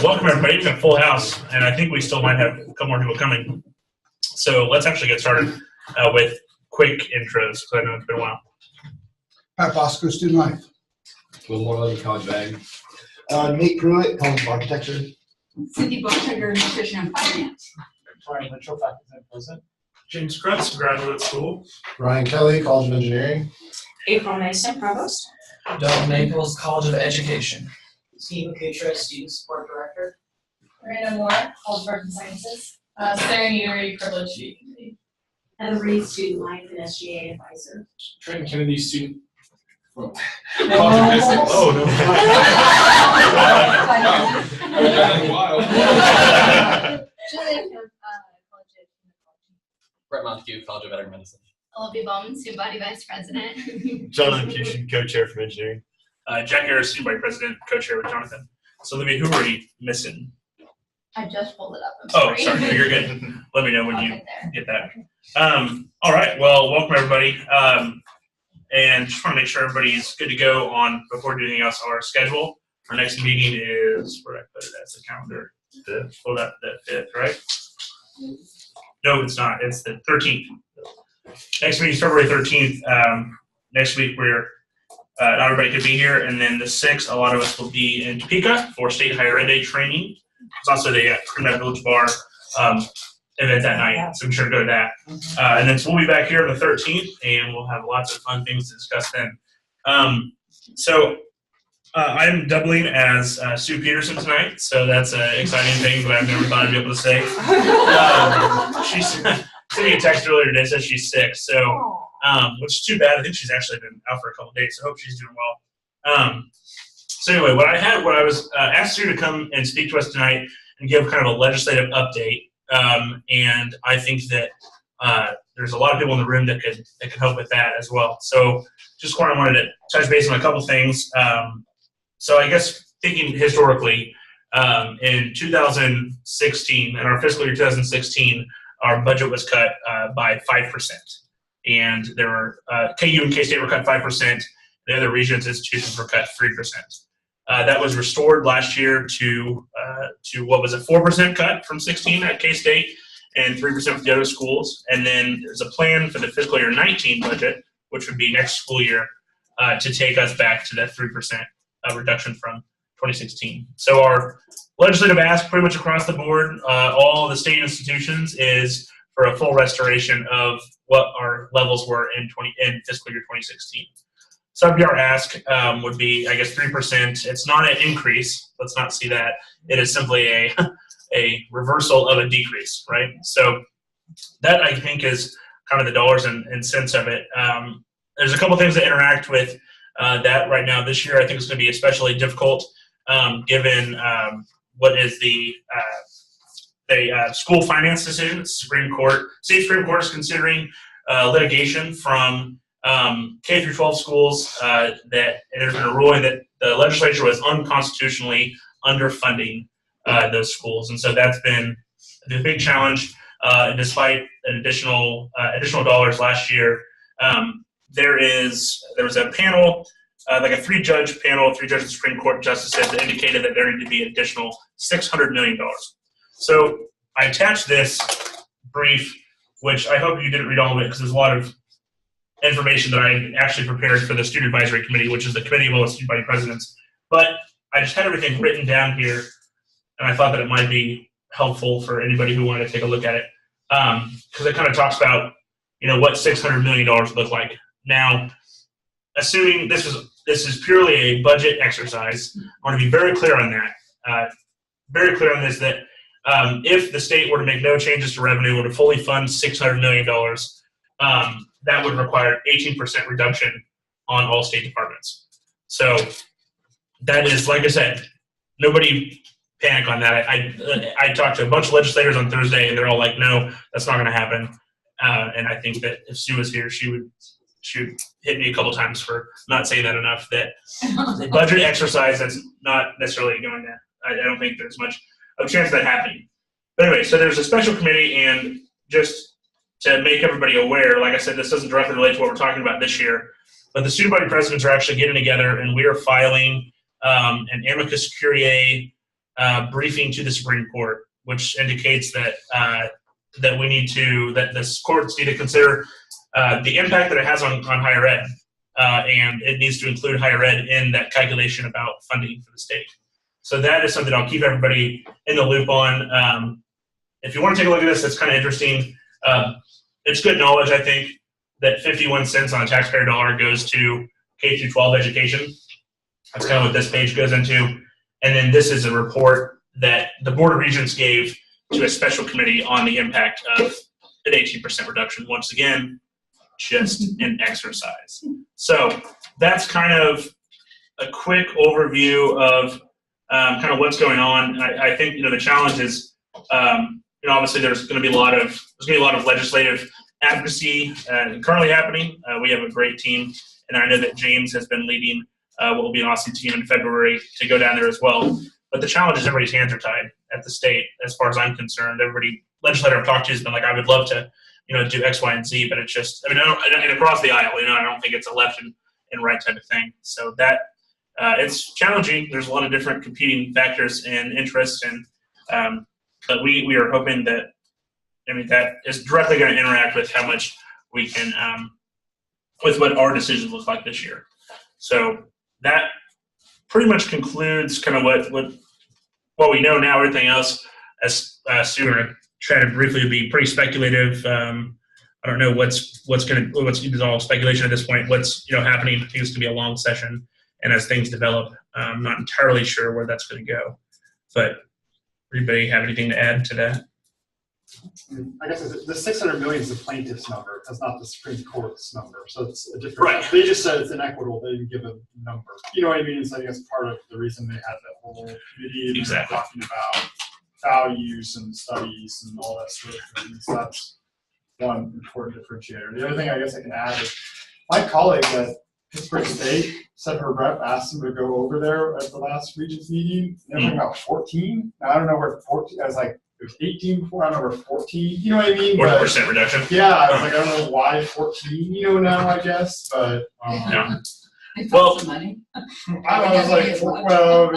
Welcome everybody. It's a full house, and I think we still might have a couple more people coming. So let's actually get started with quick intros, because I know it's been a while. Pat Bosco, student life. Will Moreland, college bag. Nate Pruitt, college of architecture. Cindy Bookhager, nutrition and finance. Ryan Mitchell, faculty and president. James Krutz, graduate school. Ryan Kelly, college of engineering. April Mason, provost. Doug Maples, College of Education. Steve Akutra, student support director. Miranda Moore, College of Arts and Sciences. Sarah Neary, privileged to be committee. Heather Reed, student life and SGA advisor. Trenton Kennedy, student. College of Oh, no. Julia, College of Brett Montague, College of Veterinary Medicine. Olivia Bowman, student body vice president. Jonathan Fusion, co-chair from engineering. Jack Harris, student body president, co-chair with Jonathan. So, Olivia, who are we missing? I just pulled it up. I'm Oh, sorry. sorry. You're good. Let me know when you Okay, there. get that. All right. Well, welcome everybody. And just want to make sure everybody's good to go on before doing anything else. Our schedule. Our next meeting is where I put it as the calendar. The hold up the 5th, right? No, it's not. It's the 13th. Next meeting is February 13th. Next week we're not everybody could be here, and then the 6th, a lot of us will be in Topeka for state higher ed day training. It's also the Cream Village Bar event that night, so be sure to go to that. And then so we'll be back here on the 13th, and we'll have lots of fun things to discuss then. I'm doubling as Sue Peterson tonight, so that's an exciting thing that I've never thought I'd be able to say. She sent me a text earlier today, says she's sick, so which is too bad. I think she's actually been out for a couple of days, so I hope she's doing well. So anyway, what I was asked you to come and speak to us tonight and give kind of a legislative update, and I think that there's a lot of people in the room that could help with that as well. So just wanted to touch base on a couple things. So I guess thinking historically, in 2016, in our fiscal year 2016, our budget was cut by 5%. And there were KU and K-State were cut 5%. The other regions institutions were cut 3%. That was restored last year to what was a 4% cut from 16 at K-State and 3% for the other schools. And then there's a plan for the fiscal year 19 budget, which would be next school year, to take us back to that 3% reduction from 2016. So our legislative ask pretty much across the board, all the state institutions, is for a full restoration of what our levels were in fiscal year 2016. So that'd be our ask, would be, I guess, 3%. It's not an increase. Let's not see that. It is simply a reversal of a decrease, right? So that, I think, is kind of the dollars and cents of it. There's a couple things that interact with that right now. This year, I think it's going to be especially difficult, given what is the school finance decision. State Supreme Court is considering litigation from K through 12 schools that there's been a ruling that the legislature was unconstitutionally underfunding those schools, and so that's been the big challenge. Despite an additional dollars last year, there was a panel, like a three-judge panel, three-judge Supreme Court justices that indicated that there needed to be an additional $600 million. So I attached this brief, which I hope you didn't read all of it because there's a lot of information that I actually prepared for the Student Advisory Committee, which is the committee of all the student body presidents. But I just had everything written down here, and I thought that it might be helpful for anybody who wanted to take a look at it, because it kind of talks about, what $600 million look like. Now, assuming this is purely a budget exercise, I want to be very clear on that. Very clear on this, that if the state were to make no changes to revenue, were to fully fund $600 million, that would require 18% reduction on all state departments. So that is, like I said, nobody panic on that. I talked to a bunch of legislators on Thursday, and they're all like, no, that's not going to happen. And I think that if Sue was here, she would hit me a couple times for not saying that enough, that the budget exercise, that's not necessarily going to, I don't think there's much of a chance of that happening. But anyway, so there's a special committee, and just to make everybody aware, like I said, this doesn't directly relate to what we're talking about this year, but the student body presidents are actually getting together, and we are filing an amicus curiae briefing to the Supreme Court, which indicates that that this courts need to consider the impact that it has on higher ed, and it needs to include higher ed in that calculation about funding for the state. So that is something I'll keep everybody in the loop on. If you want to take a look at this, it's kind of interesting. It's good knowledge, I think, that 51 cents on a taxpayer dollar goes to K through 12 education. That's kind of what this page goes into. And then this is a report that the Board of Regents gave to a special committee on the impact of an 18% reduction. Once again, just an exercise. So that's kind of a quick overview of kind of what's going on. I think the challenge is obviously there's going to be a lot of legislative advocacy currently happening. We have a great team, and I know that James has been leading what will be an awesome team in February to go down there as well. But the challenge is everybody's hands are tied at the state, as far as I'm concerned. Every legislator I've talked to has been like, I would love to, do X, Y, and Z, but it's just, I don't across the aisle, I don't think it's a left and right type of thing. So that it's challenging. There's a lot of different competing factors and interests, and but we are hoping that, that is directly going to interact with how much we can, with what our decisions look like this year. So that pretty much concludes kind of what we know now. Everything else, as Sue, going to try to briefly be pretty speculative. I don't know what's all speculation at this point. What's happening? I think it's going to be a long session, and as things develop, I'm not entirely sure where that's going to go. But anybody have anything to add to that? I guess the 600 million is the plaintiff's number. That's not the Supreme Court's number. So it's a different. Right. They just said it's inequitable. They didn't give a number. You know what I mean? So I guess part of the reason they had that whole committee Exactly. talking about values and studies and all that sort of thing. So that's one important differentiator. The other thing I guess I can add is my colleague at Pittsburgh State said her rep asked him to go over there at the last Regents meeting. They're talking about 14. Now, I don't know where 14. I was like, it was 18 before. I don't know where 14. You know what I mean? 40% reduction. Yeah, I was like, I don't know why 14. Now I guess, but Yeah. Well, money. I don't know. I was like, well,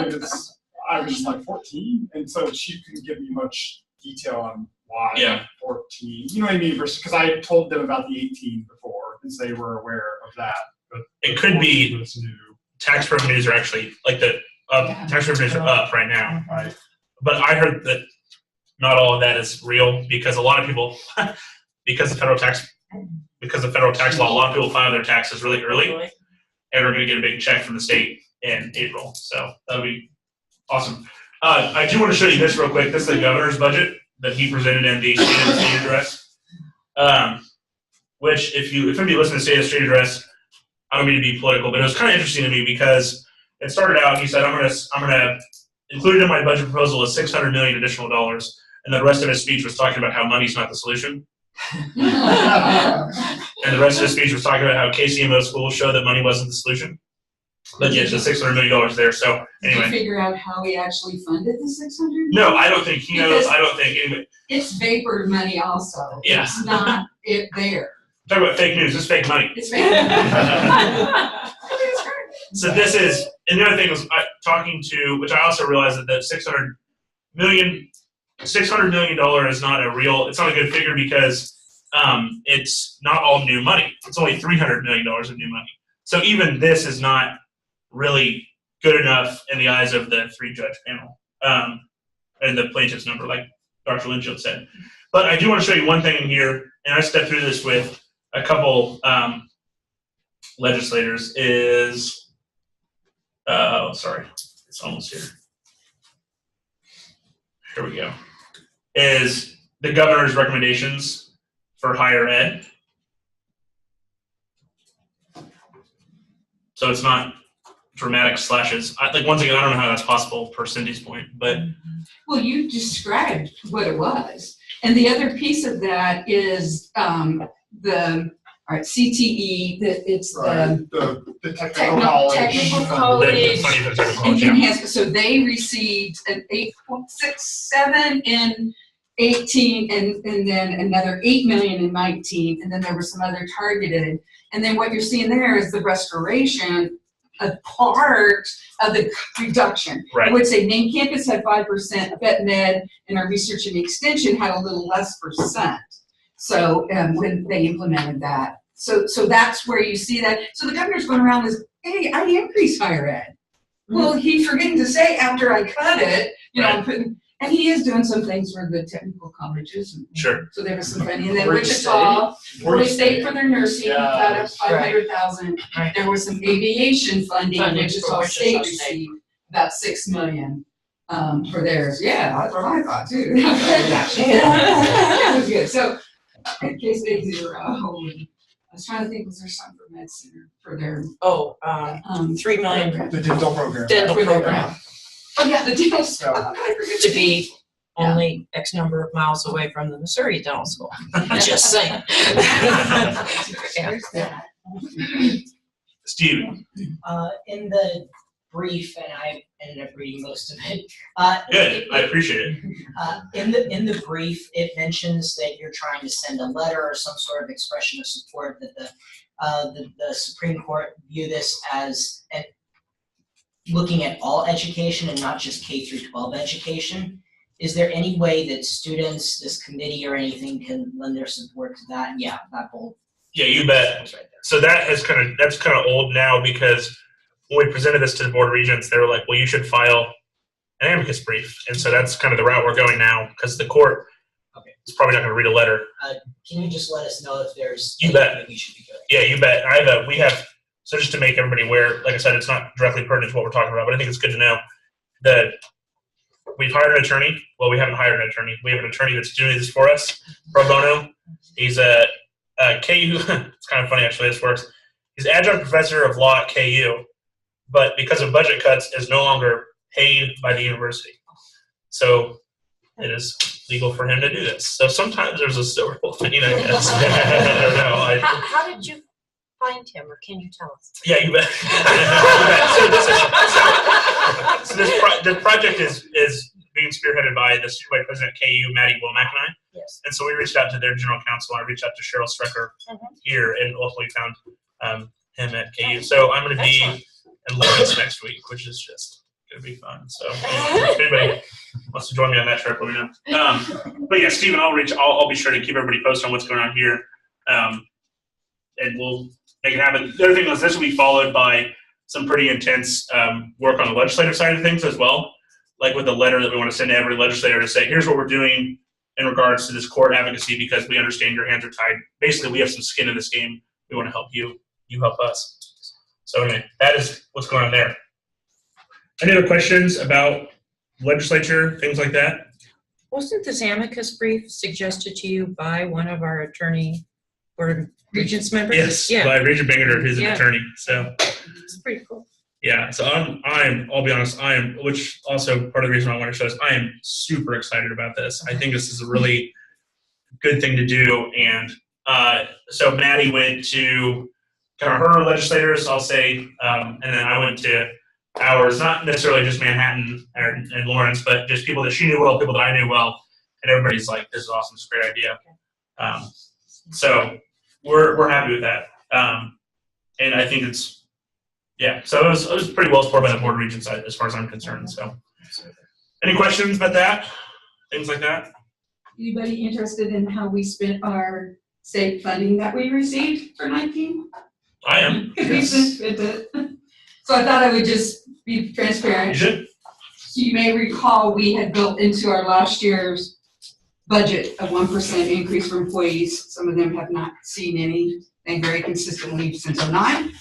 I was like 14, and so she couldn't give me much detail on why. Yeah. 14. You know what I mean? Because I told them about the 18 before, because they were aware of that. But It could be was new. tax revenues are actually tax revenues are up right now. Right. But I heard that not all of that is real because a lot of people, because of federal tax law, a lot of people file their taxes really early, and are going to get a big check from the state in April. So that'll be awesome. I do want to show you this real quick. This is the governor's budget that he presented in the State of the State address. Which, if anybody listens to the State of the State address, I don't mean to be political, but it was kind of interesting to me because it started out. He said, "I'm gonna include in my budget proposal is $600 million additional dollars," and the rest of his speech was talking about how money's not the solution. And the rest of his speech was talking about how KCMO schools show that money wasn't the solution. But yeah, it's $600 million there. So anyway. Did you figure out how he actually funded the 600? No, I don't think he knows. I don't think anybody. It's vapor money also. Yeah. It's not it there. Talk about fake news. It's fake money. It's vapor money. So this is, and the other thing was talking to, which I also realized that the $600 million is not a real, it's not a good figure because it's not all new money. It's only $300 million of new money. So even this is not really good enough in the eyes of the 3-judge panel and the plaintiff's number, like Dr. Lynchill said. But I do want to show you one thing in here, and I stepped through this with a couple legislators, is, sorry, it's almost here. Here we go. Is the governor's recommendations for higher ed. So it's not dramatic slashes. Once again, I don't know how that's possible per Cindy's point, but. Well, you described what it was. And the other piece of that is CTE, it's the technical college. Technical college. College. So they received an 8.67 in 18 and then another 8 million in 19, and then there were some other targeted. And then what you're seeing there is the restoration a part of the reduction. I Right. would say main campus had 5%, vet med and our research and extension had a little less %. So when they implemented that. So that's where you see that. So the governor's going around with, hey, I increased higher ed. Well, he's forgetting to say after I cut it, you know, Right. I'm putting, and he is doing some things for the technical colleges. Sure. So there was some funding. And then Florida Wichita, Florida State for their nursing, Yeah. got up 500,000. Right. There was some aviation funding, Funding for Wichita Wichita State State. received about 6 million for theirs. Yeah, that's what I thought too. That was good. So in case they do, I was trying to think, was there something for Med Center for their Oh, 3 million program? The dental program. dental For their program Oh, yeah, the dental stuff. I forget to the be only X number of miles away from the Missouri Dental School. Just saying. Yeah. There's that. Steve, In the brief, and I ended up reading most of it. good. I appreciate it. In the brief, it mentions that you're trying to send a letter or some sort of expression of support that the Supreme Court view this as looking at all education and not just K through 12 education. Is there any way that students, this committee or anything can lend their support to that? Yeah, that bold. Yeah, you bet. Right there. So that's kind of old now, because when we presented this to the Board of Regents, they were like, well, you should file an amicus brief. And so that's kind of the route we're going now, because the court is probably not going to read a letter. Can you just let us know if there's You bet. anything we should be doing? Yeah, you bet. We have, so just to make everybody aware, like I said, it's not directly pertinent to what we're talking about, but I think it's good to know that we've hired an attorney. Well, we haven't hired an attorney. We have an attorney that's doing this for us, pro bono. He's a KU, it's kind of funny actually, this works. He's adjunct professor of law at KU, but because of budget cuts, is no longer paid by the university. So it is legal for him to do this. So sometimes there's a silver lining, I guess. I don't know. How did you find him, or can you tell us? Yeah, you bet. So this project is being spearheaded by the student vice president at KU, Maddie Womack and I. Yes. And so we reached out to their general counsel. I reached out to Cheryl Strecker here, and ultimately found him at KU. So I'm going to be in Lawrence next week, which is just going to be fun. So if anybody wants to join me on that trip, let me know. But yeah, Stephen, I'll be sure to keep everybody posted on what's going on here, and we'll make it happen. The other thing is this will be followed by some pretty intense work on the legislative side of things as well, like with the letter that we want to send to every legislator to say, here's what we're doing in regards to this court advocacy, because we understand your hands are tied. Basically, we have some skin in this game. We want to help you. You help us. So anyway, that is what's going on there. Any other questions about legislature, things like that? Wasn't this amicus brief suggested to you by one of our attorney or regents members? Yes, Yeah, by Regent Bangerter, who's an Yeah. attorney. So it's pretty cool. yeah, so I'll be honest, which also part of the reason I want to show this, I am super excited about this. I think this is a really good thing to do. And so Maddie went to kind of her legislators, I'll say, and then I went to ours, not necessarily just Manhattan and Lawrence, but just people that she knew well, people that I knew well, and everybody's like, this is awesome, it's a great idea. So we're happy with that. And I think it's, yeah, so it was pretty well supported by the Board of Regents side as far as I'm concerned. So any questions about that? Things like that? Anybody interested in how we spent our state funding that we received for 19? I am. Because we spent it. So I thought I would just be transparent. You should. So you may recall we had built into our last year's budget a 1% increase for employees. Some of them have not seen anything very consistently since '09.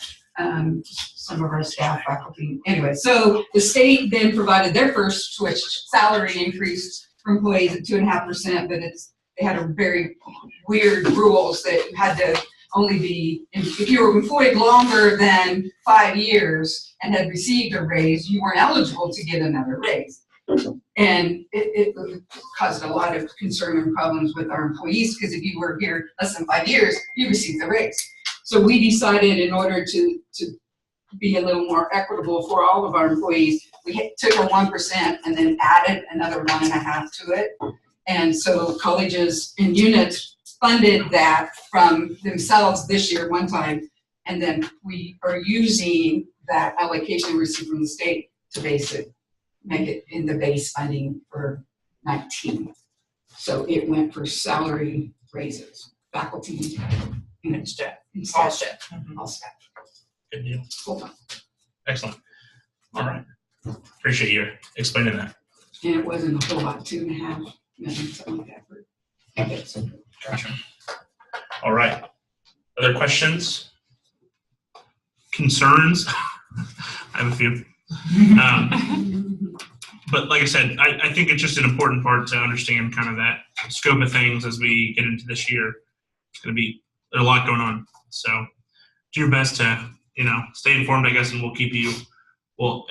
Some of our staff, faculty, anyway. So the state then provided their first switch salary increase for employees at 2.5%, but they had a very weird rules that you had to only be, if you were employed longer than 5 years and had received a raise, you weren't eligible to get another raise. And it caused a lot of concern and problems with our employees, because if you were here less than 5 years, you received the raise. So we decided, in order to be a little more equitable for all of our employees, we took a 1% and then added another 1.5% to it. And so colleges and units funded that from themselves this year one time, and then we are using that allocation we received from the state to make it in the base funding for 19. So it went for salary raises, faculty, and Staff. and All staff, staff. all staff, Good deal. full time. Excellent. All right. Appreciate you explaining that. And it wasn't a whole lot, 2.5 million, something like that for. Gotcha. All right. Other questions? Concerns? I have a few. But like I said, I think it's just an important part to understand kind of that scope of things as we get into this year. It's going to be, there's a lot going on. So do your best to, stay informed, I guess, and we'll keep you, we'll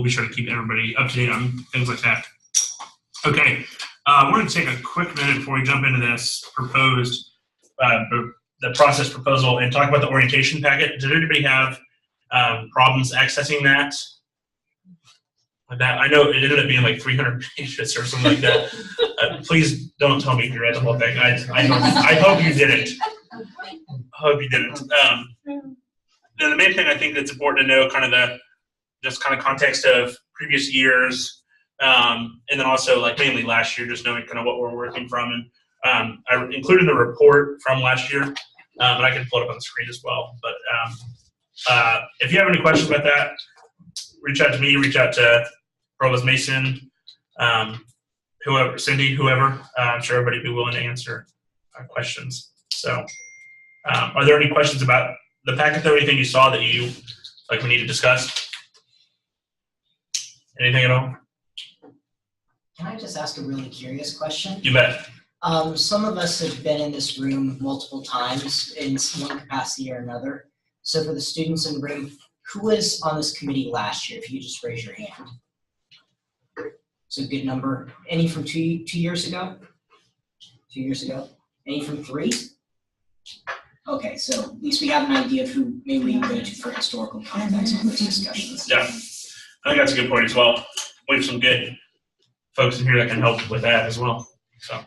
be sure to keep everybody up to date on things like that. Okay. We're going to take a quick minute before we jump into this proposed, the process proposal and talk about the orientation packet. Did anybody have problems accessing that? I know it ended up being like 300 pages or something like that. Please don't tell me if you read the whole thing. I hope you didn't. The main thing I think that's important to know, kind of context of previous years, and then also like mainly last year, just knowing kind of what we're working from. And I included the report from last year, and I can pull it up on the screen as well. But if you have any questions about that, reach out to me, reach out to Provost Mason, whoever, Cindy, whoever. I'm sure everybody will be willing to answer questions. So are there any questions about the packet though? Anything you saw that you we need to discuss? Anything at all? Can I just ask a really curious question? You bet. Some of us have been in this room multiple times in one capacity or another. So for the students in the room, who was on this committee last year? If you could just raise your hand. So a good number. Any from two years ago? 2 years ago? Any from 3? Okay, so at least we have an idea of who maybe we can go to for historical context on those discussions. Yeah, I think that's a good point as well. We have some good folks in here that can help with that as well. So,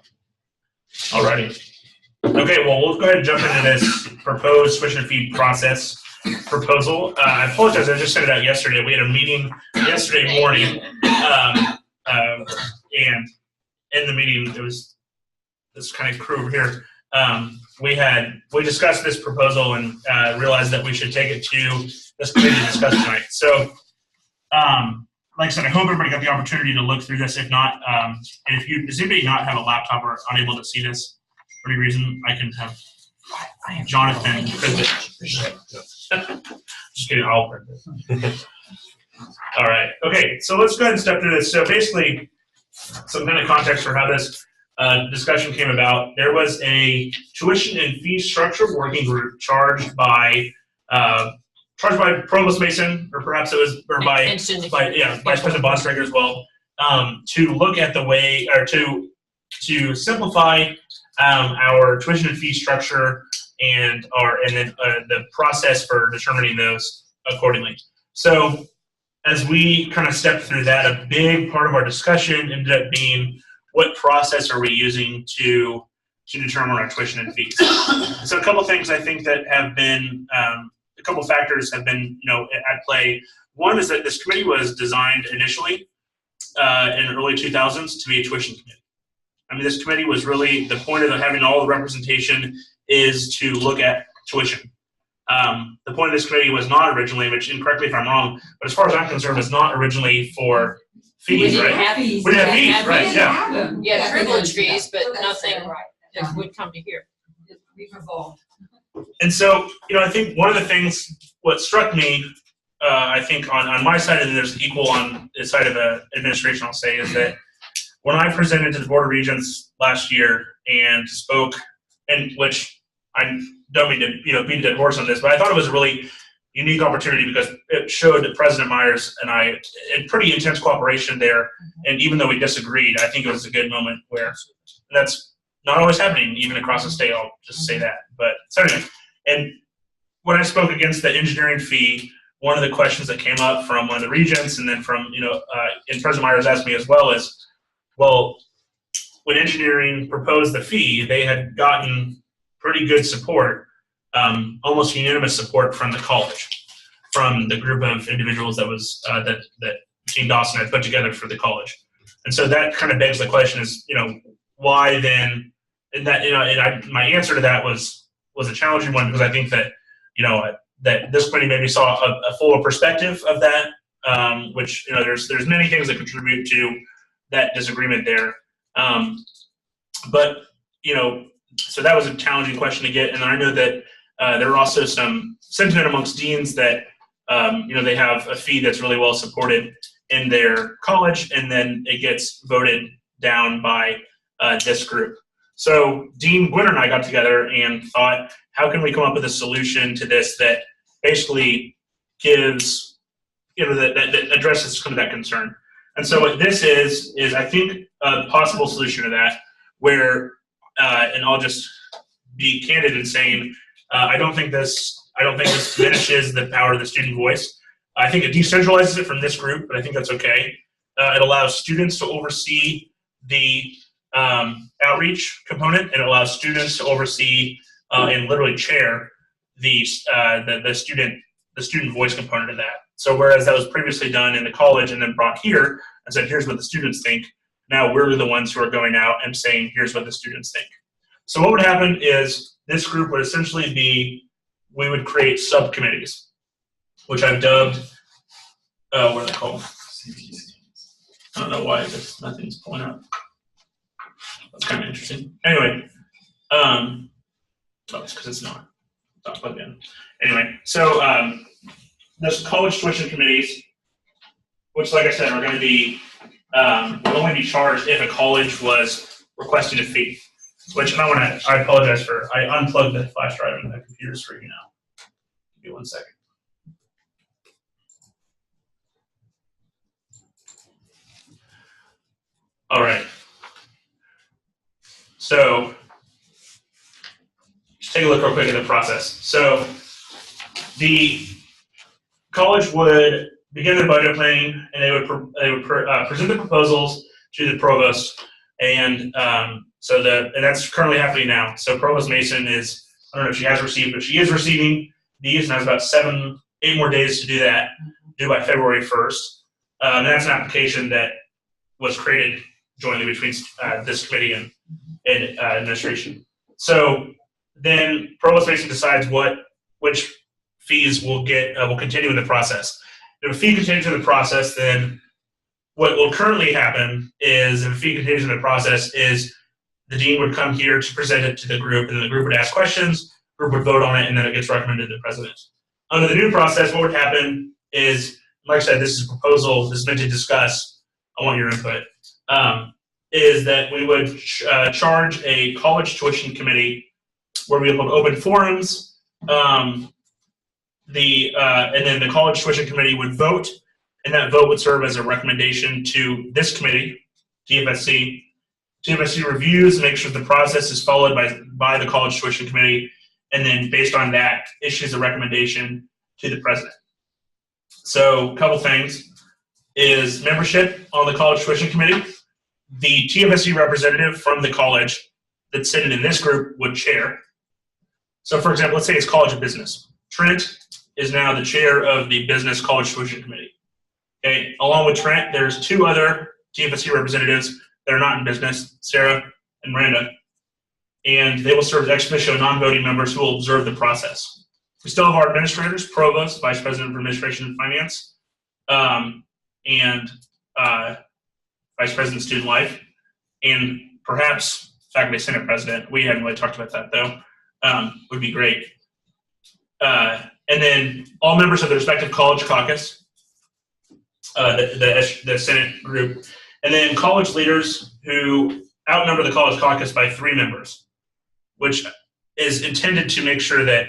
alrighty. Okay, well, we'll go ahead and jump into this proposed tuition fee process proposal. I apologize, I just sent it out yesterday. We had a meeting yesterday morning, and in the meeting, there was this kind of crew over here. We discussed this proposal and realized that we should take it to this committee to discuss tonight. So, like I said, I hope everybody got the opportunity to look through this. If not, and does anybody not have a laptop or unable to see this for any reason, I can have Jonathan print it. Just kidding, I'll print it. All right, okay, so let's go ahead and step through this. So basically, some kind of context for how this discussion came about. There was a tuition and fee structure working group charged by Provost Mason, or perhaps it was, or by Vice President Bonstrager as well, to look at the way, or to simplify our tuition and fee structure and then the process for determining those accordingly. So as we kind of stepped through that, a big part of our discussion ended up being what process are we using to determine our tuition and fees. So a couple things I think that have been, a couple factors have been at play. One is that this committee was designed initially in the early 2000s to be a tuition committee. I mean, this committee was really, the point of having all the representation is to look at tuition. The point of this committee was not originally, which, and correct me if I'm wrong, but as far as I'm concerned, it's not originally for fees, right? We didn't have fees, right, yeah. Yeah, privilege fees, but nothing that would come to here. We've evolved. And so, I think one of the things, what struck me, I think on my side, and there's equal on the side of the administration, I'll say, is that when I presented to the Board of Regents last year and spoke, and which I don't mean to beat a dead horse on this, but I thought it was a really unique opportunity because it showed that President Myers and I had pretty intense cooperation there. And even though we disagreed, I think it was a good moment where that's not always happening, even across the state. I'll just say that. But so anyway, and when I spoke against the engineering fee, one of the questions that came up from one of the regents, and then from and President Myers asked me as well, is, well, when engineering proposed the fee, they had gotten pretty good support, almost unanimous support from the college. from the group of individuals that was that Team Dawson had put together for the college. And so that kind of begs the question: is why then? And that my answer to that was a challenging one, because I think that that this committee maybe saw a fuller perspective of that, which there's many things that contribute to that disagreement there. But so that was a challenging question to get, and I know that there are also some sentiment amongst deans that they have a fee that's really well supported in their college, and then it gets voted down by this group. So Dean Gwinner and I got together and thought, how can we come up with a solution to this that basically gives, that addresses kind of that concern. And so what this is I think a possible solution to that, where, and I'll just be candid in saying, I don't think this diminishes the power of the student voice. I think it decentralizes it from this group, but I think that's okay. It allows students to oversee the outreach component, and it allows students to oversee and literally chair the student voice component of that. So whereas that was previously done in the college and then brought here and said, here's what the students think, now we're the ones who are going out and saying, here's what the students think. So what would happen is this group would essentially be, we would create subcommittees, which I've dubbed, what are they called? I don't know why nothing's pulling up. That's kind of interesting. Anyway, it's because it's not plugged in. Anyway, so there's college tuition committees, which, like I said, are going to be will only be charged if a college was requesting a fee. Which I apologize for. I unplugged the flash drive and the computer's freaking out. Give me 1 second. All right. So just take a look real quick at the process. So the college would begin their budget planning, and they would present the proposals to the provost, and that's currently happening now. So Provost Mason is, I don't know if she has received, but she is receiving these, and has about 8 more days to do that, due by February 1st. And that's an application that was created jointly between this committee and administration. So then Provost Mason decides which fees will continue in the process. If a fee continues in the process, then what will currently happen is, if a fee continues in the process, is the dean would come here to present it to the group, and then the group would ask questions, the group would vote on it, and then it gets recommended to the president. Under the new process, what would happen is, like I said, this is a proposal, this is meant to discuss, I want your input, is that we would charge a college tuition committee where we would open forums, and then the college tuition committee would vote, and that vote would serve as a recommendation to this committee, TFSC. TFSC reviews, makes sure the process is followed by the college tuition committee, and then based on that, issues a recommendation to the president. So a couple things is membership on the college tuition committee. The TFSC representative from the college that's sitting in this group would chair. So for example, let's say it's College of Business. Trent is now the chair of the Business College Tuition Committee. Okay, along with Trent, there's 2 other TFSC representatives that are not in business, Sarah and Miranda, and they will serve as ex officio non-voting members who will observe the process. We still have our administrators, provost, vice president for administration and finance, and vice president of student life, and perhaps faculty senate president. We hadn't really talked about that though. Would be great. And then all members of the respective college caucus, the Senate group, and then college leaders who outnumber the college caucus by 3 members, which is intended to make sure that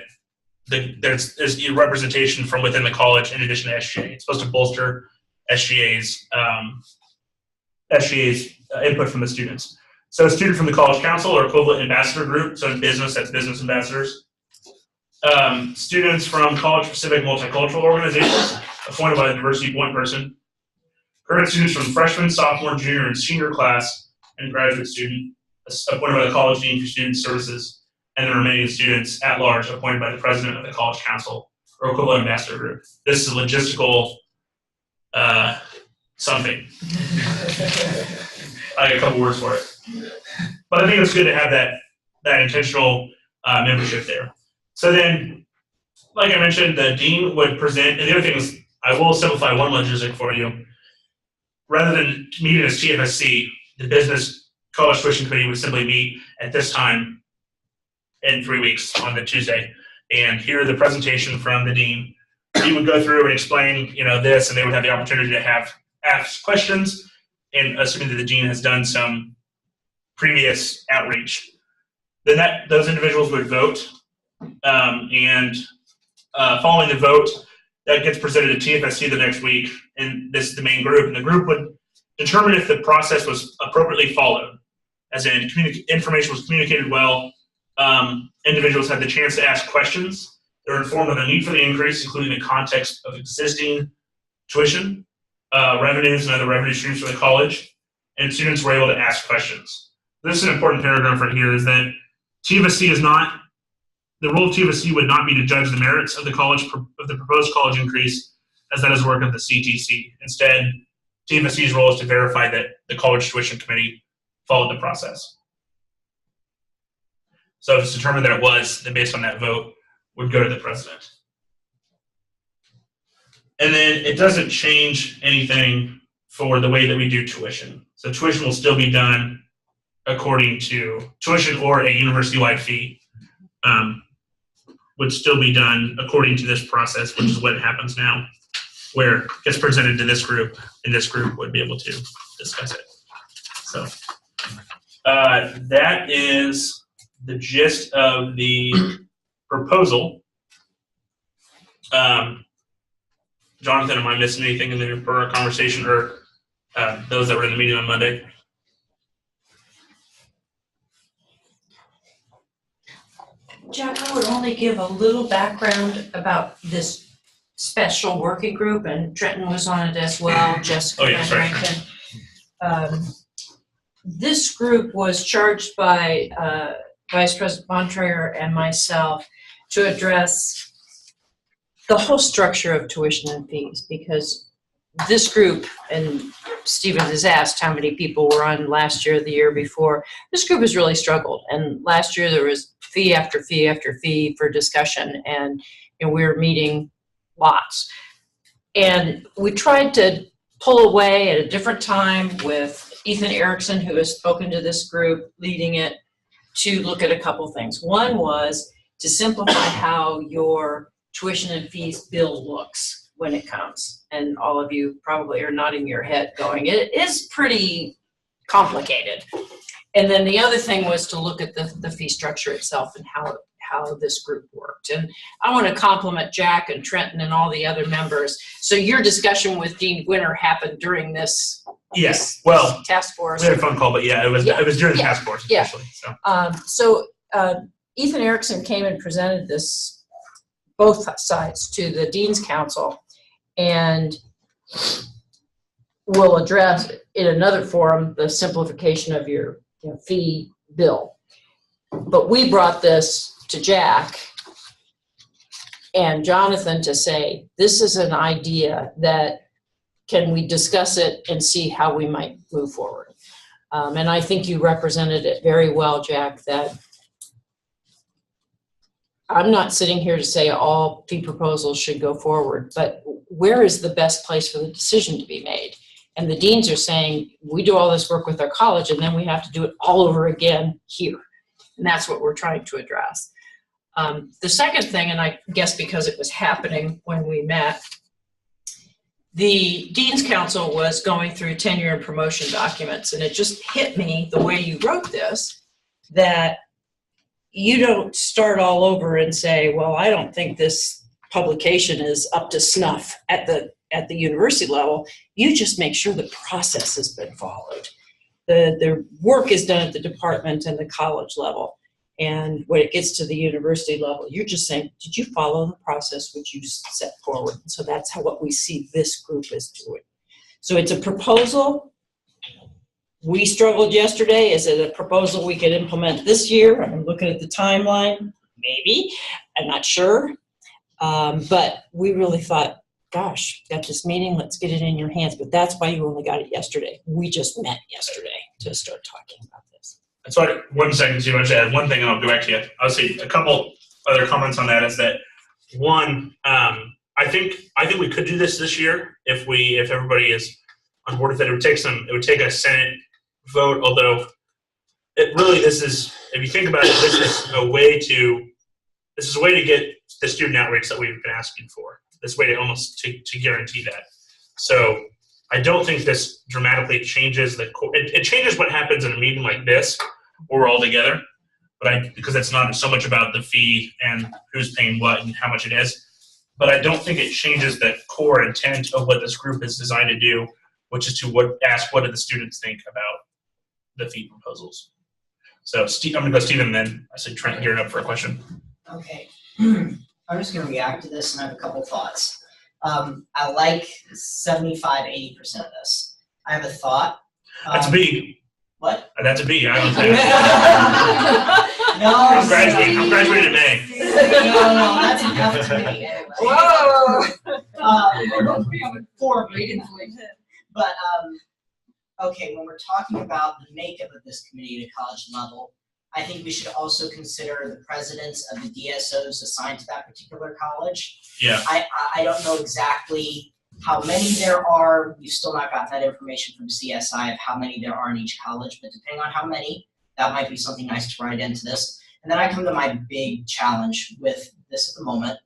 there's representation from within the college in addition to SGA. It's supposed to bolster SGA's input from the students. So a student from the college council or equivalent ambassador group, so in business, that's business ambassadors. Students from college-specific multicultural organizations appointed by the diversity point person. Current students from freshman, sophomore, junior, and senior class, and graduate student appointed by the college dean for student services, and the remaining students at large appointed by the president of the college council or equivalent ambassador group. This is a logistical something. I got a couple words for it. But I think it's good to have that intentional membership there. So then, like I mentioned, the dean would present, and the other thing is, I will simplify one logistic for you. Rather than meeting as TFSC, the business college tuition committee would simply meet at this time in 3 weeks on the Tuesday and hear the presentation from the dean. He would go through and explain, this, and they would have the opportunity to ask questions, and assuming that the dean has done some previous outreach. Then those individuals would vote, and following the vote, that gets presented to TFSC the next week, and this is the main group, and the group would determine if the process was appropriately followed, as in information was communicated well, individuals had the chance to ask questions, they were informed of the need for the increase, including the context of existing tuition, revenues and other revenue streams for the college, and students were able to ask questions. This is an important paragraph right here, is that TFSC is not, the role of TFSC would not be to judge the merits of the proposed college increase, as that is work of the CTC. Instead, TFSC's role is to verify that the college tuition committee followed the process. So if it's determined that it was, then based on that vote, would go to the president. And then it doesn't change anything for the way that we do tuition. So tuition will still be done according to tuition, or a university-wide fee would still be done according to this process, which is what happens now, where it gets presented to this group, and this group would be able to discuss it. So that is the gist of the proposal. Jonathan, am I missing anything in the for our conversation, or those that were in the meeting on Monday? Jack, I would only give a little background about this special working group, and Trenton was on it as well, Jessica Oh, yeah, Van sorry. Rankin. This group was charged by Vice President Bontrager and myself to address the whole structure of tuition and fees, because this group, and Stephen has asked how many people were on last year, the year before, this group has really struggled. And last year there was fee after fee after fee for discussion, and we were meeting lots. And we tried to pull away at a different time with Ethan Erickson, who has spoken to this group, leading it, to look at a couple things. One was to simplify how your tuition and fees bill looks when it comes. And all of you probably are nodding your head going, it is pretty complicated. And then the other thing was to look at the fee structure itself and how this group worked. And I want to compliment Jack and Trenton and all the other members. So your discussion with Dean Winter happened during this Yes. Well, task force. we had a phone call, but yeah, it was during the task force, Yeah. especially. So Ethan Erickson came and presented this, both sides, to the Dean's Council, and will address in another forum the simplification of your fee bill. But we brought this to Jack and Jonathan to say, this is an idea that, can we discuss it and see how we might move forward? And I think you represented it very well, Jack, that I'm not sitting here to say all fee proposals should go forward, but where is the best place for the decision to be made? And the deans are saying, we do all this work with our college and then we have to do it all over again here. And that's what we're trying to address. The second thing, and I guess because it was happening when we met, the Dean's Council was going through tenure and promotion documents, and it just hit me the way you wrote this, that you don't start all over and say, well, I don't think this publication is up to snuff at the university level. You just make sure the process has been followed. The work is done at the department and the college level. And when it gets to the university level, you're just saying, did you follow the process which you set forward? And so that's what we see this group is doing. So it's a proposal. We struggled yesterday. Is it a proposal we could implement this year? I'm looking at the timeline. Maybe. I'm not sure. But we really thought, gosh, got this meeting, let's get it in your hands. But that's why you only got it yesterday. We just met yesterday to start talking about this. That's why, 1 second too much to add. One thing, and I'll go back to you. I'll say a couple other comments on that is that, one, I think we could do this year if everybody is on board with it. It would take a Senate vote, although if you think about it, this is a way to get the student outreach that we've been asking for. This way to almost to guarantee that. So I don't think this dramatically changes it changes what happens in a meeting like this where we're all together, because it's not so much about the fee and who's paying what and how much it is. But I don't think it changes the core intent of what this group is designed to do, which is to ask what do the students think about the fee proposals. So Steve, I'm gonna go Stephen, and then I said Trent gearing up for a question. Okay, I'm just gonna react to this and I have a couple thoughts. I like 75-80% of this. I have a thought. That's a B. What? That's a B. I don't think. No. I'm graduating in May. No, that's enough to me anyway. Whoa! Four But, okay, when we're talking about the makeup of this committee at a college level, I think we should also consider the presidents of the DSOs assigned to that particular college. Yeah. I don't know exactly how many there are. We've still not got that information from CSI of how many there are in each college, but depending on how many, that might be something nice to write into this. And then I come to my big challenge with this at the moment.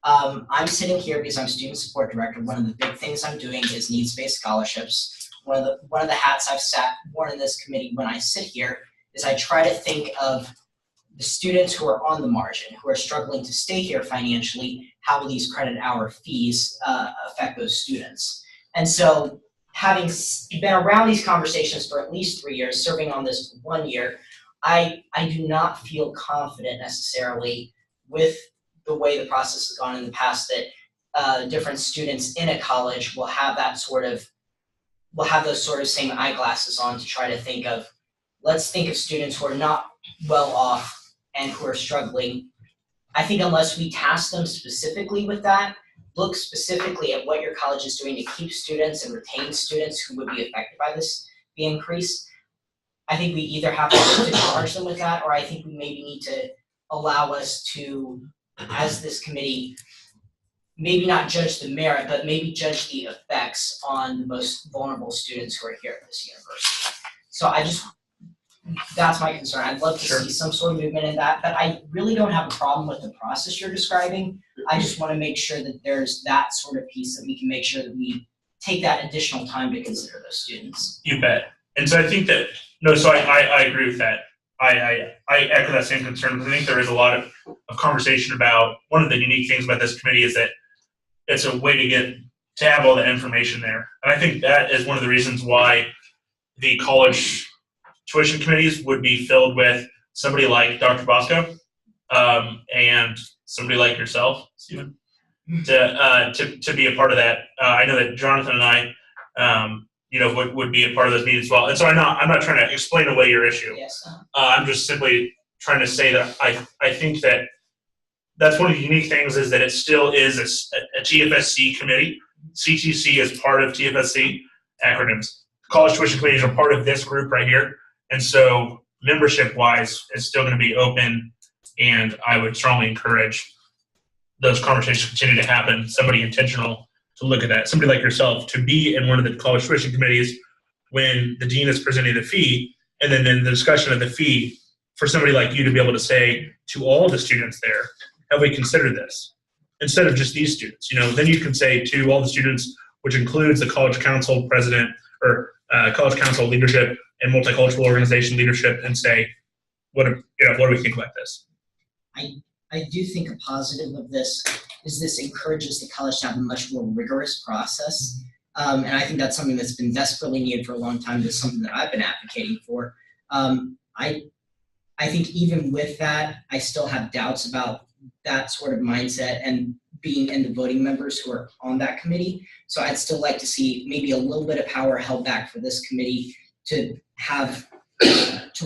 I'm sitting here because I'm student support director. One of the big things I'm doing is needs-based scholarships. One of the hats I've worn in this committee when I sit here is I try to think of the students who are on the margin, who are struggling to stay here financially. How will these credit hour fees affect those students? And so, having been around these conversations for at least 3 years, serving on this 1 year, I do not feel confident necessarily with the way the process has gone in the past that different students in a college will have those sort of same eyeglasses on to try to think of, let's think of students who are not well off and who are struggling. I think unless we task them specifically with that, look specifically at what your college is doing to keep students and retain students who would be affected by the increase, I think we either have to charge them with that, or I think we maybe need to allow us to, as this committee, maybe not judge the merit, but maybe judge the effects on the most vulnerable students who are here at this university. So that's my concern. I'd love to see some sort of movement in that, but I really don't have a problem with the process you're describing. I just want to make sure that there's that sort of piece that we can make sure that we take that additional time to consider those students. You bet. And so I think that, I agree with that. I echo that same concern, because I think there is a lot of conversation about, one of the unique things about this committee is that it's a way to have all the information there. And I think that is one of the reasons why the college tuition committees would be filled with somebody like Dr. Bosco, and somebody like yourself, Stephen, to be a part of that. I know that Jonathan and I, would be a part of those meetings as well. And so I'm not trying to explain away your issue. Yes. I'm just simply trying to say that I think that that's one of the unique things, is that it still is a TFSC committee. CTC is part of TFSC acronyms. College tuition committees are part of this group right here. And so membership-wise, it's still going to be open, and I would strongly encourage those conversations to continue to happen. Somebody intentional to look at that. Somebody like yourself to be in one of the college tuition committees when the dean is presenting the fee, and then in the discussion of the fee, for somebody like you to be able to say to all the students there, have we considered this? Instead of just these students, then you can say to all the students, which includes the college council president or college council leadership and multicultural organization leadership, and say, what do we think about this? I do think a positive of this is this encourages the college to have a much more rigorous process. And I think that's something that's been desperately needed for a long time. That's something that I've been advocating for. I think even with that, I still have doubts about that sort of mindset and being in the voting members who are on that committee. So I'd still like to see maybe a little bit of power held back for this committee to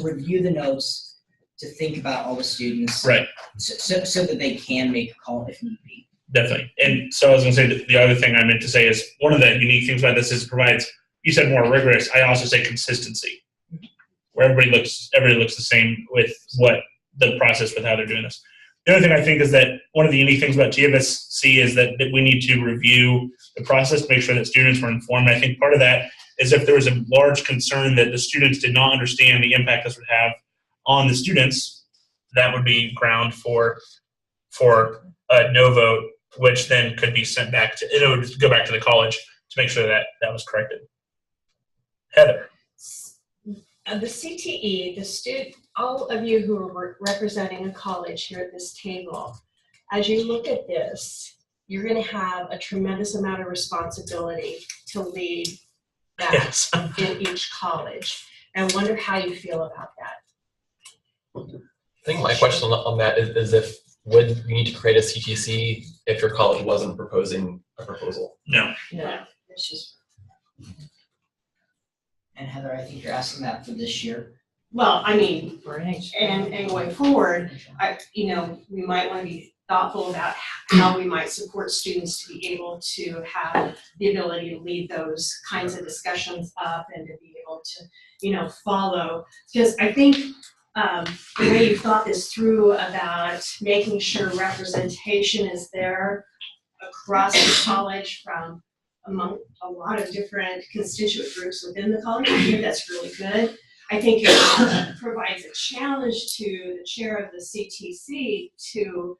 review the notes, to think about all the students, right? So that they can make a call if need be. Definitely. And so I was going to say that the other thing I meant to say is one of the unique things about this is it provides, you said more rigorous, I also say consistency, where everybody looks the same with what the process with how they're doing this. The other thing I think is that one of the unique things about TFSC is that we need to review the process to make sure that students were informed. I think part of that is if there was a large concern that the students did not understand the impact this would have on the students, that would be ground for a no vote, which then could be sent back to, it would go back to the college to make sure that that was corrected. Heather. The CTE, all of you who are representing a college here at this table, as you look at this, you're going to have a tremendous amount of responsibility to lead that Yes. in each college. And I wonder how you feel about that. I think my question on that is if would you need to create a CTC if your college wasn't proposing a proposal? No. No. It's just. And Heather, I think you're asking that for this year. Well, I mean, Right. and going forward, we might want to be thoughtful about how we might support students to be able to have the ability to lead those kinds of discussions up and to be able to, follow. Because I think the way you thought this through about making sure representation is there across the college from among a lot of different constituent groups within the college, I think that's really good. I think it provides a challenge to the chair of the CTC to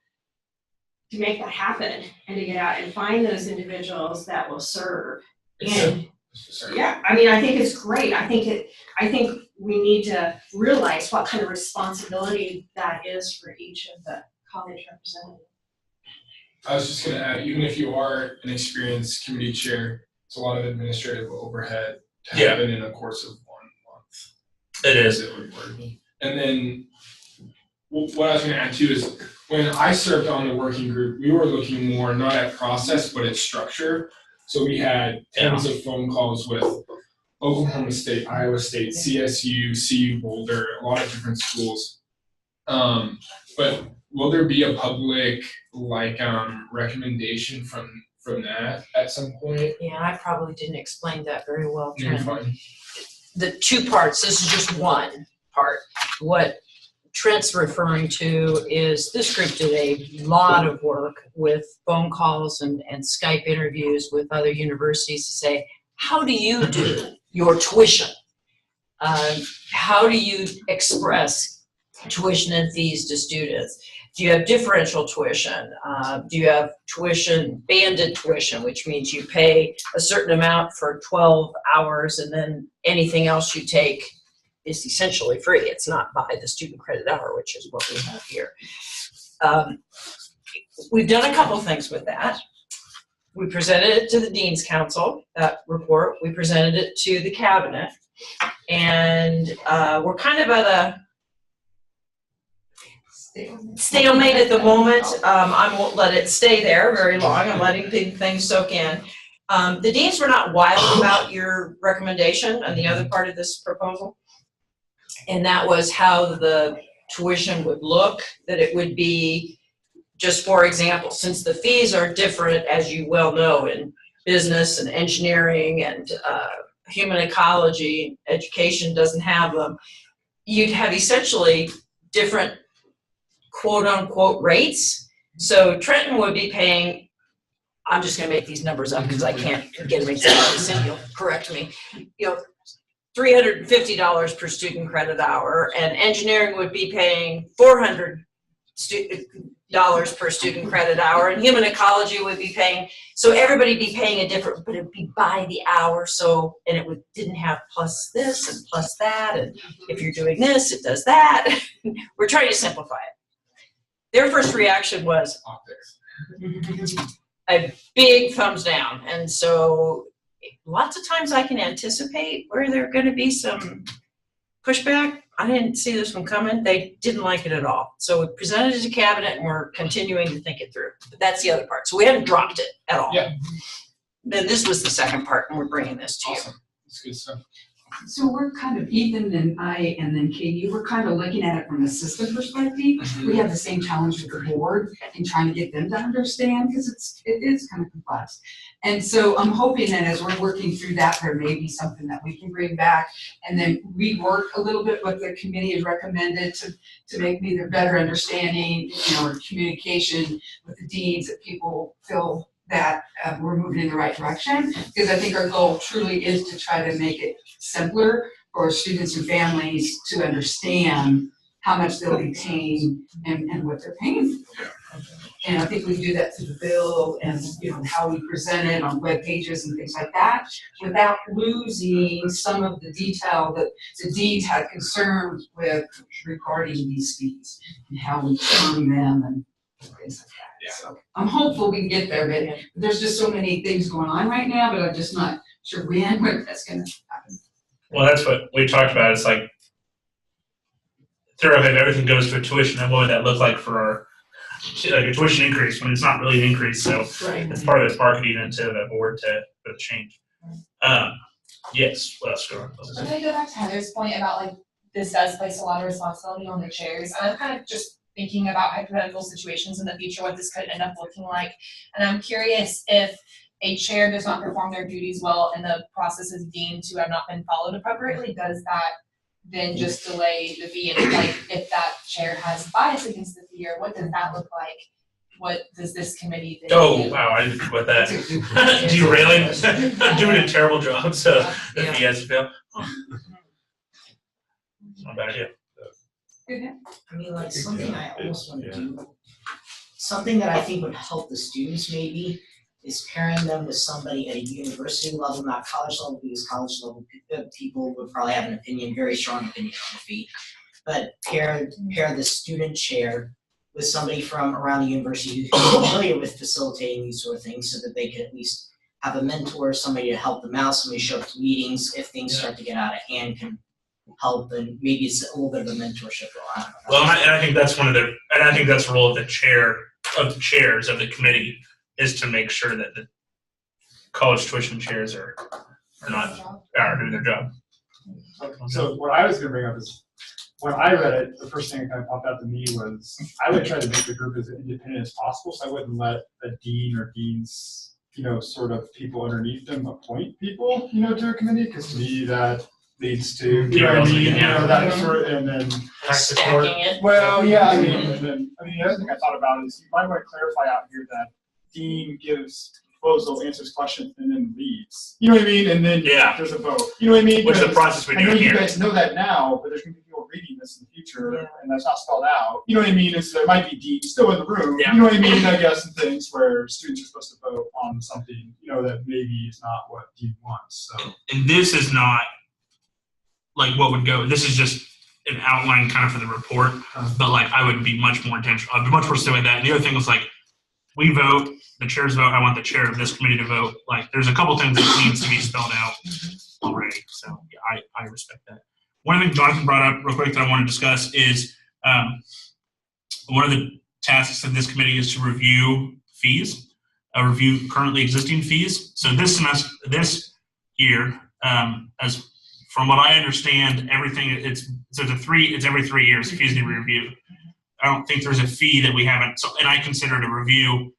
make that happen and to get out and find those individuals that will serve. And yeah, I mean, I think it's great. I think we need to realize what kind of responsibility that is for each of the college representatives. I was just going to add, even if you are an experienced committee chair, it's a lot of administrative overhead to happen in a course of 1 month. It is. And then what I was going to add too is when I served on the working group, we were looking more not at process but at structure. So we had tons of phone calls with Oklahoma State, Iowa State, CSU, CU Boulder, a lot of different schools. But will there be a public recommendation from that at some point? Yeah, I probably didn't explain that very well, You're Trent. fine. The two parts, this is just one part. What Trent's referring to is this group did a lot of work with phone calls and Skype interviews with other universities to say, how do you do your tuition? How do you express tuition and fees to students? Do you have differential tuition? Do you have banded tuition, which means you pay a certain amount for 12 hours and then anything else you take is essentially free. It's not by the student credit hour, which is what we have here. We've done a couple things with that. We presented it to the Dean's Council, that report. We presented it to the cabinet. And we're kind of at a stalemate at the moment. I won't let it stay there very long. I'm letting things soak in. The deans were not wild about your recommendation on the other part of this proposal. And that was how the tuition would look, that it would be, just for example, since the fees are different, as you well know, in business and engineering and human ecology, education doesn't have them, you'd have essentially different quote-unquote rates. So Trenton would be paying, I'm just going to make these numbers up because I can't get them exactly, so you'll correct me, $350 per student credit hour, and engineering would be paying $400 per student credit hour, and human ecology would be paying, so everybody be paying a different, but it'd be by the hour, so, and it didn't have plus this and plus that, and if you're doing this, it does that. We're trying to simplify it. Their first reaction was a big thumbs down, and so lots of times I can anticipate where there are going to be some pushback. I didn't see this one coming. They didn't like it at all. So we presented it to cabinet and we're continuing to think it through. But that's the other part. So we haven't dropped it at all. Yeah. Then this was the second part and we're bringing this to Awesome. That's good stuff. So we're kind of, Ethan and I, and then Katie, we're kind of looking at it from a system perspective. We have the same challenge with the board in trying to get them to understand, because it is kind of complex. And so I'm hoping that as we're working through that, there may be something that we can bring back and then rework a little bit what the committee has recommended to make either better understanding, or communication with the deans, that people feel that we're moving in the right direction. Because I think our goal truly is to try to make it simpler for students and families to understand how much they'll be paying and what they're paying for. And I think we do that through the bill and, how we present it on web pages and things like that, without losing some of the detail that the deans had concerns with regarding these fees and how we term them and things like that. So I'm hopeful we can get there, but there's just so many things going on right now, but I'm just not sure when that's gonna happen. Well, that's what we talked about. It's like, theoretically, if everything goes to a tuition, then what would that look like for our, like a tuition increase when it's not really an increase? So Right. it's part of it's marketing into the board for the change. Yes, what else? I'm gonna go back to Heather's point about like this does place a lot of responsibility on the chairs. And I'm kind of just thinking about hypothetical situations in the future, what this could end up looking like. And I'm curious if a chair does not perform their duties well and the process is deemed to have not been followed appropriately, does that then just delay the fee? And like if that chair has bias against the fee, or what does that look like? What does this committee think? Oh, wow, I didn't think about that. Derailing, doing a terrible job, so the fee has to fail. It's not a bad idea. I mean, like something I almost want to do, something that I think would help the students maybe, is pairing them with somebody at a university level, not college level, because college level people would probably have an opinion, very strong opinion on the fee. But pair the student chair with somebody from around the university who's familiar with facilitating these sort of things, so that they can at least have a mentor, somebody to help them out, somebody show up to meetings if things start to get out of hand, can help, and maybe it's a little bit of a mentorship role. I don't know. Well, and I think that's I think that's the role of the chairs of the committee, is to make sure that the college tuition chairs are doing their job. So what I was gonna bring up is, when I read it, the first thing that kind of popped out to me was, I would try to make the group as independent as possible, so I wouldn't let a dean or dean's, sort of people underneath them appoint people, to a committee, because to me that leads to, that sort of, and then Stacking it. well, yeah, the other thing I thought about is, you might want to clarify out here that dean gives proposal, answers questions, and then leaves. You know what I mean? And then there's a vote. You know what I mean? Which is the process we do I know here. you guys know that now, but there's going to be people reading this in the future, and that's not spelled out. You know what I mean? There might be deans still in the room. Yeah. You know what I mean? I guess, and things where students are supposed to vote on something, that maybe is not what dean wants. So. And this is not like what would go. This is just an outline kind of for the report. But like, I would be much more intentional. I'd be much more doing that. And the other thing was like, we vote, the chairs vote. I want the chair of this committee to vote. Like, there's a couple things that needs to be spelled out already. So yeah, I respect that. One thing Jonathan brought up real quick that I want to discuss is one of the tasks of this committee is to review fees, review currently existing fees. So this year, as from what I understand, everything it's every 3 years fees need to be reviewed. I don't think there's a fee that we haven't, and I consider it a review.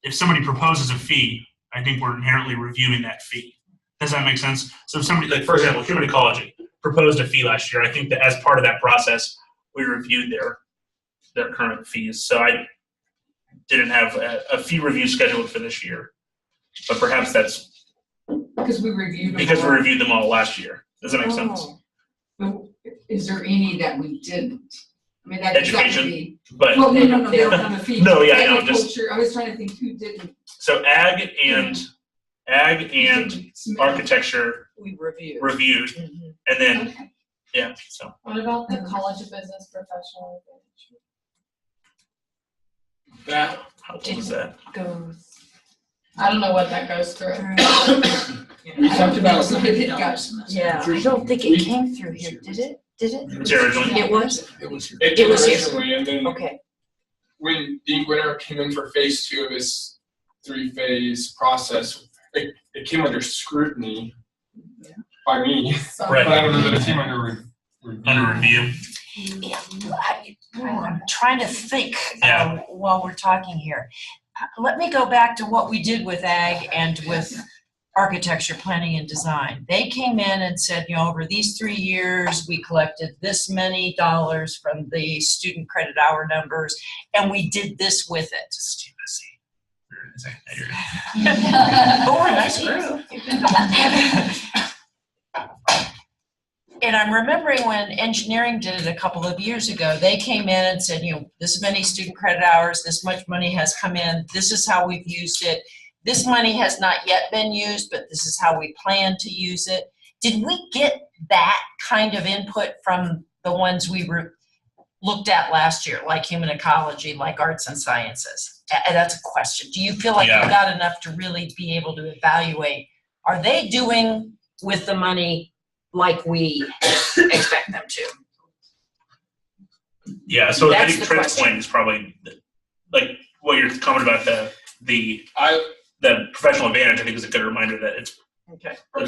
If somebody proposes a fee, I think we're inherently reviewing that fee. Does that make sense? So if somebody, like for example, Human Ecology proposed a fee last year, I think that as part of that process, we reviewed their current fees. So I didn't have a fee review scheduled for this year, but perhaps that's because we reviewed them all last year. Does that make sense? But is there any that we didn't? I mean, that Education, could be. but Well, no, they don't have a fee. No, yeah, I know. Agriculture, I was trying to think who didn't. So ag and architecture We reviewed. Mm-hmm. And then so What about the College of Business Professional Management? That how was that? Goes. I don't know what that goes through. We talked about Yeah, I don't think it came through here, did it? It's originally. It was? It was here. originally, and then Okay. when Dean Gwinner came in for phase 2 of his 3-phase process, it came under scrutiny. by me, Right. but I don't know that it's even Under review. Yeah, I'm trying to think Yeah. while we're talking here. Let me go back to what we did with ag and with architecture, planning and design. They came in and said, over these 3 years, we collected this many dollars from the student credit hour numbers, and we did this with it. Oh, we're a nice group. And I'm remembering when engineering did it a couple of years ago, they came in and said, this many student credit hours, this much money has come in, this is how we've used it. This money has not yet been used, but this is how we plan to use it. Did we get that kind of input from the ones we looked at last year, like human ecology, like arts and sciences? And that's a question. Do you feel like you got enough to really be able to evaluate, are they doing with the money like we expect them to? Yeah, so I That's think the Trent's question. point is probably, like, what you're comment about the I professional advantage, I think is a good reminder that it's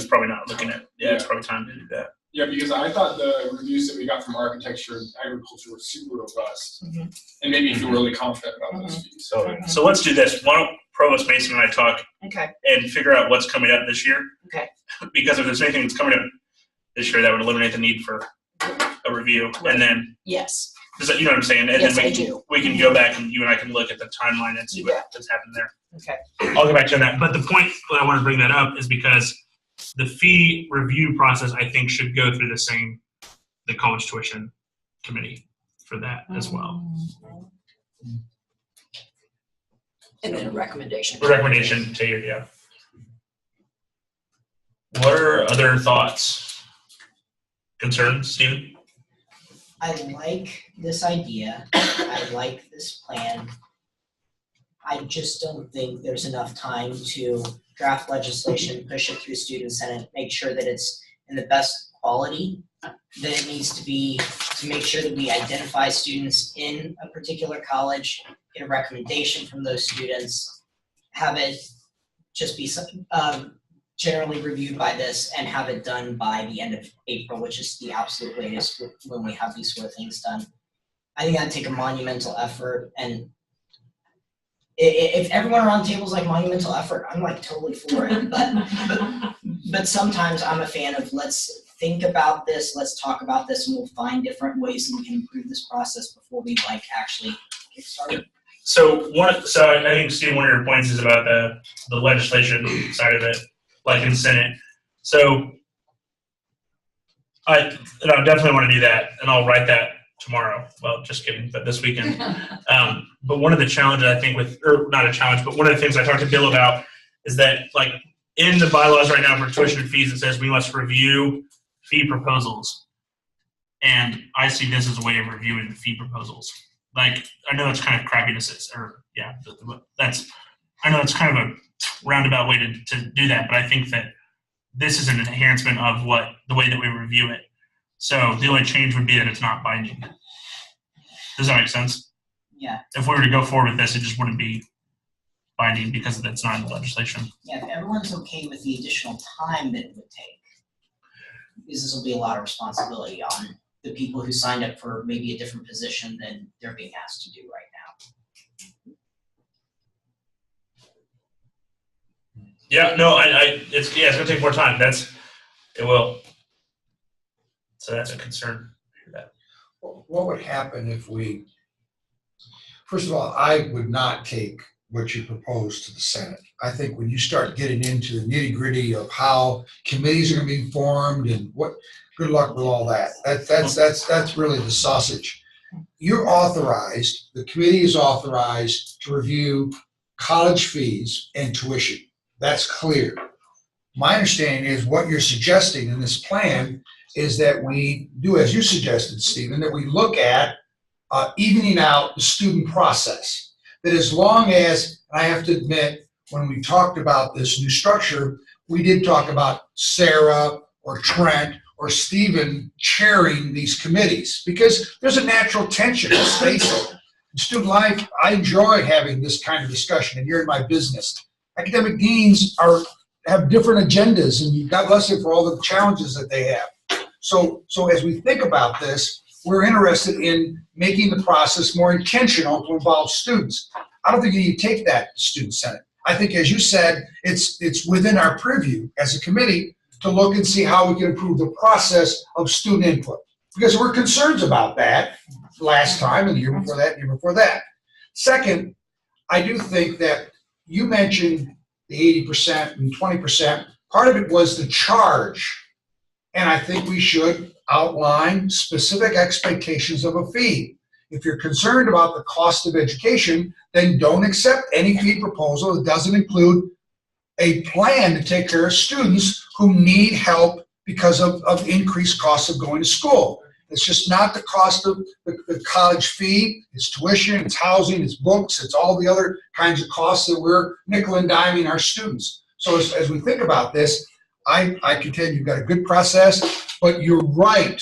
probably not looking at, it's probably time to do that. Yeah, because I thought the reviews that we got from architecture and agriculture were super robust, and maybe feel really confident about those fees. So let's do this. Why don't Provost Mason and I talk Okay. and figure out what's coming up this year? Okay. Because if there's anything that's coming up this year, that would eliminate the need for a review, and then, Yes. does that, you know what I'm saying? And Yes, then I do. we can go back and you and I can look at the timeline and see what's happened there. Okay. I'll get back to you on that. But the point that I want to bring that up is because the fee review process, I think, should go through the college tuition committee for that as well. And then a recommendation. The recommendation to you, yeah. What are other thoughts? Concerns, Stephen? I like this idea. I like this plan. I just don't think there's enough time to draft legislation, push it through student senate, make sure that it's in the best quality that it needs to be, to make sure that we identify students in a particular college, get a recommendation from those students, have it just be generally reviewed by this, and have it done by the end of April, which is the absolute latest when we have these sort of things done. I think that'd take a monumental effort, and if everyone around the table is like monumental effort, I'm like totally for it. But sometimes I'm a fan of let's think about this, let's talk about this, and we'll find different ways that we can improve this process before we actually get started. So I think, Steve, one of your points is about the legislation side of it, like in Senate. So I definitely want to do that, and I'll write that tomorrow. Well, just kidding, but this weekend. But one of the challenges I think not a challenge, but one of the things I talked to Bill about is that, like, in the bylaws right now for tuition and fees, it says we must review fee proposals. And I see this as a way of reviewing the fee proposals. Like, I know it's kind of crappy to say, I know it's kind of a roundabout way to do that, but I think that this is an enhancement of the way that we review it. So the only change would be that it's not binding. Does that make sense? Yeah. If we were to go forward with this, it just wouldn't be binding because that's not in the legislation. Yeah, if everyone's okay with the additional time that it would take, because this will be a lot of responsibility on the people who signed up for maybe a different position than they're being asked to do right now. Yeah, no, it's gonna take more time. It will. So that's a concern. What would happen if first of all, I would not take what you propose to the Senate. I think when you start getting into the nitty gritty of how committees are gonna be formed and good luck with all that. That's really the sausage. You're authorized, the committee is authorized to review college fees and tuition. That's clear. My understanding is what you're suggesting in this plan is that we do, as you suggested, Stephen, that we look at evening out the student process. That as long as, and I have to admit, when we talked about this new structure, we did talk about Sarah or Trent or Stephen chairing these committees, because there's a natural tension, let's face it. In student life, I enjoy having this kind of discussion, and you're in my business. Academic deans are have different agendas, and God bless them for all the challenges that they have. So as we think about this, we're interested in making the process more intentional to involve students. I don't think you need to take that to Student Senate. I think, as you said, it's within our purview as a committee to look and see how we can improve the process of student input. Because there were concerns about that last time and the year before that, and the year before that. Second, I do think that you mentioned the 80% and 20%. Part of it was the charge. And I think we should outline specific expectations of a fee. If you're concerned about the cost of education, then don't accept any fee proposal that doesn't include a plan to take care of students who need help because of increased costs of going to school. It's just not the cost of the college fee. It's tuition, it's housing, it's books, it's all the other kinds of costs that we're nickel and diming our students. So as we think about this, I contend you've got a good process, but you're right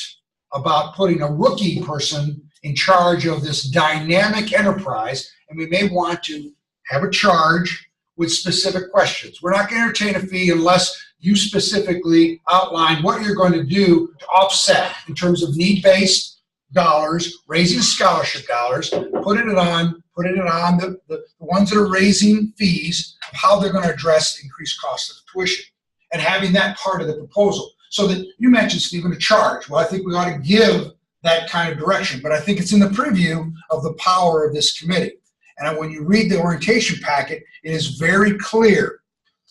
about putting a rookie person in charge of this dynamic enterprise, and we may want to have a charge with specific questions. We're not going to entertain a fee unless you specifically outline what you're going to do to offset in terms of need-based dollars, raising scholarship dollars, putting it on the ones that are raising fees, how they're going to address increased cost of tuition, and having that part of the proposal. So that you mentioned, Stephen, a charge. Well, I think we ought to give that kind of direction, but I think it's in the preview of the power of this committee. And when you read the orientation packet, it is very clear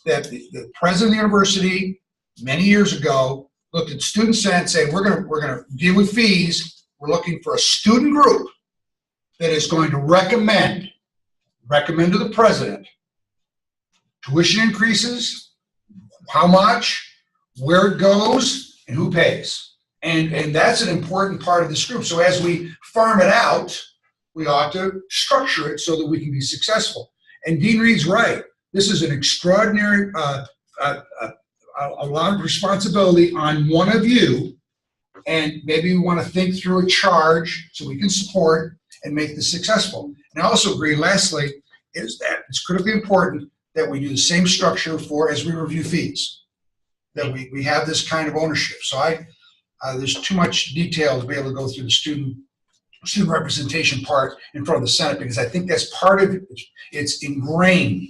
that the president of the university many years ago looked at Student Senate and said, we're gonna deal with fees. We're looking for a student group that is going to recommend to the president tuition increases, how much, where it goes, and who pays. And that's an important part of this group. So as we farm it out, we ought to structure it so that we can be successful. And Dean Reed's right. This is an extraordinary, a lot of responsibility on one of you, and maybe we want to think through a charge so we can support and make this successful. And I also agree, lastly, is that it's critically important that we do the same structure for as we review fees, that we have this kind of ownership. So there's too much detail to be able to go through the student representation part in front of the Senate, because I think that's part of it. It's ingrained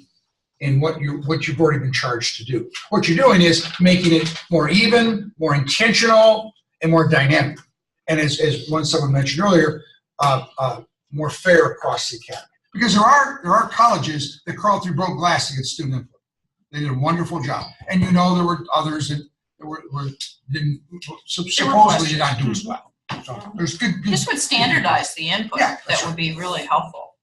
in what you've already been charged to do. What you're doing is making it more even, more intentional, and more dynamic. And as someone mentioned earlier, more fair across the academy. Because there are colleges that crawl through broke glass to get student input. They did a wonderful job. And there were others that supposedly did not do as well. So there's good. This would standardize the input. Yeah, That would be really helpful.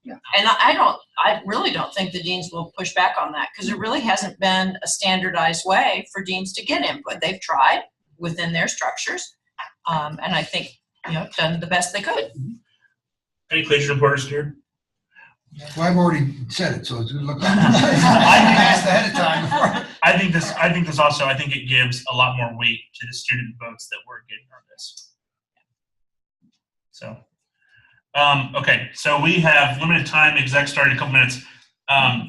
Yeah. And I really don't think the deans will push back on that, because there really hasn't been a standardized way for deans to get input. They've tried within their structures, and I think, done the best they could. Any collegiate reporters here? Well, I've already said it, so it's gonna look like I asked ahead of time. I think it gives a lot more weight to the student votes that we're getting on this. So, okay, so we have limited time. Exec started in a couple minutes.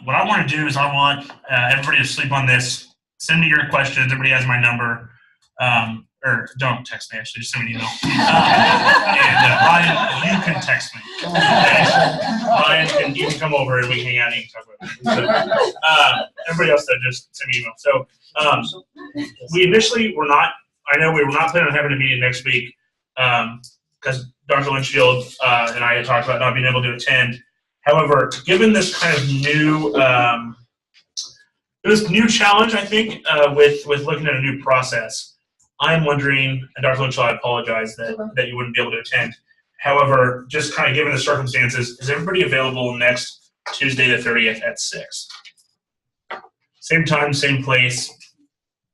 What I want to do is I want everybody to sleep on this. Send me your questions. Everybody has my number. Or don't text me, actually, just send me an email. And Ryan, you can text me. Ryan, you can come over and we can hang out and you can talk about it. So, everybody else, though, just send me an email. So, we initially were not planning on having a meeting next week because Dr. Lynchfield and I had talked about not being able to attend. However, given this kind of new challenge, I think, with looking at a new process, I'm wondering, and Dr. Lynch, I apologize that you wouldn't be able to attend. However, just kind of given the circumstances, is everybody available next Tuesday the 30th at 6? Same time, same place,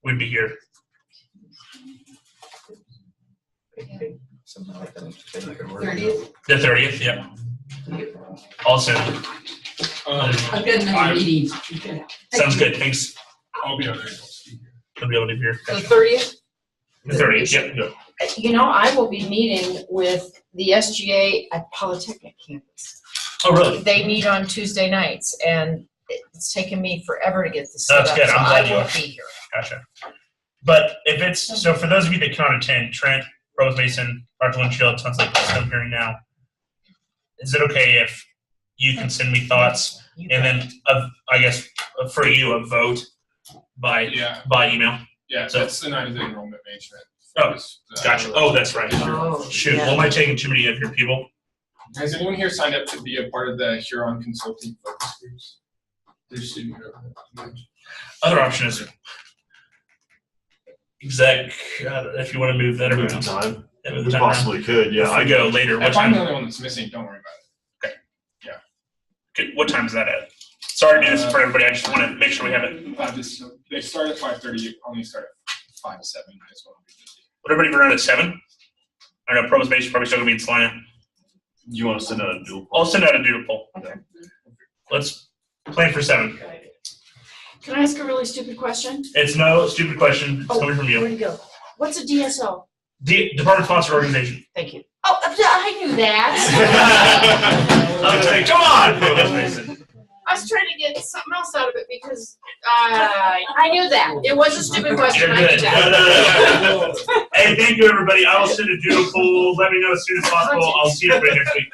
we'd be here. The 30th, yeah. Also, I've got another meeting. sounds good, thanks. I'll be available. I'll be able to be here. The 30th? The 30th, yep, go. I will be meeting with the SGA at Polytechnic campus. Oh, really? They meet on Tuesday nights, and it's taken me forever to get this set That's up, good. so I'm I glad you won't are. be here. Gotcha. But if it's, so for those of you that cannot attend, Trent, Provost Mason, Dr. Winchell, it sounds like I'm hearing now. Is it okay if you can send me thoughts and then, I guess, for you, a vote by email? Yeah, So- that's the night of the enrollment management. Oh, Gotcha. Oh, that's right. Oh, Shoot, yeah. well, am I taking too many of your people? Has anyone here signed up to be a part of the Huron Consulting Focus Groups? There's student group. Other option is exec, if you want to move that Move the around. time. Yeah, move the We time around. possibly could, yeah. If we go later, what If I'm the time? only one that's missing, don't worry about Okay, what time is that at? Sorry to do this for everybody, I just want to make sure we have it. it. They start at 5:30, only start at 5 to 7. I just want to be busy. Would everybody be around at 7? I know Provost Mason probably still gonna be in Salina. You want to send out a dual? I'll send out a doodle poll. Okay. Let's plan for 7. Can I ask a really stupid question? It's no stupid question, it's Oh, coming from you. Where'd it go? What's a DSO? Department Sponsored Organization. Thank you. Oh, I knew that. I was like, come on, Provost Mason. I was trying to get something else out of it because I knew that. It was a stupid question. You're I knew good. that. No. Hey, thank you, everybody. I will send a doodle poll. Let me know as soon as possible. I'll see everybody next week.